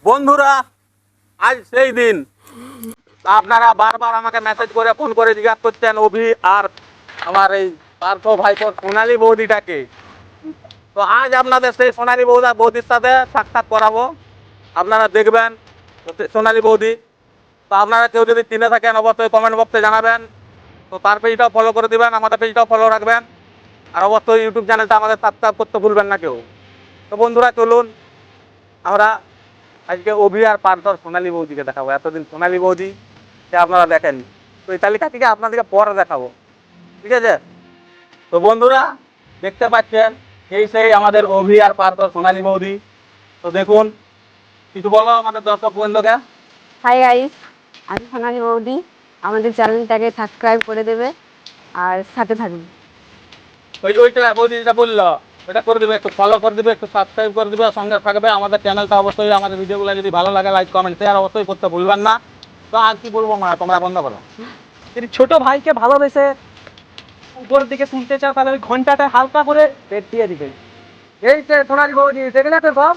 বন্ধুরা, আজ সেই দিন আপনারা বারবার আমাকে মেসেজ করে ফোন করে জিজ্ঞাসা করছেন অভি আর আমার এই পার্থ ভাইপো সোনালী বৌদিটাকে। তো আজ আপনাদের সেই সোনালী বৌদির সাথে সাক্ষাৎ করাবো। আপনারা দেখবেন সোনালী বৌদি। তো আপনারা কেউ যদি চিনে থাকেন অবশ্যই কমেন্ট বক্সে জানাবেন। তো তার পেজটাও ফলো করে দিবেন, আমাদের পেজটাও ফলো রাখবেন। আর অবশ্যই ইউটিউব চ্যানেলটা আমাদের সাবস্ক্রাইব করতে ভুলবেন না কেউ। তো বন্ধুরা চলুন আমরা আজকে অভি আর পার্থর সোনালী বৌদিকে দেখাবো। এতদিন সোনালী বৌদি সে আপনারা দেখেন, তো এই তালিকাটিকে আপনাদেরকে পরে দেখাবো, ঠিক আছে? তো বন্ধুরা দেখতে পাচ্ছেন সেই আমাদের অভি আর পার্থর সোনালী বৌদি। তো দেখুন, কিছু বলো আমাদের দর্শক বন্ধুকে। হাই গাইস, আমি সোনালী বৌদি। আমাদের চ্যানেলটাকে সাবস্ক্রাইব করে দেবে আর সাথে থাকবে। ওইটা বৌদি যেটা বললো ওটা করে দেবে, একটু ফলো করে দেবে, একটু সাবস্ক্রাইব করে দেবে, সঙ্গে থাকবে। আমাদের চ্যানেলটা অবশ্যই, আমাদের ভিডিওগুলো যদি ভালো লাগে লাইক কমেন্ট শেয়ার অবশ্যই করতে ভুলবেন না। তো আর কি বলবো মা, তোমরা বন্ধ করো। যদি ছোট ভাইকে ভালোবেসে উপরের দিকে তুলতে চাও তাহলে ওই ঘন্টাটা হালকা করে পেট দিয়ে দিবে। এই যে সোনালী বৌদি দেখলে তো সব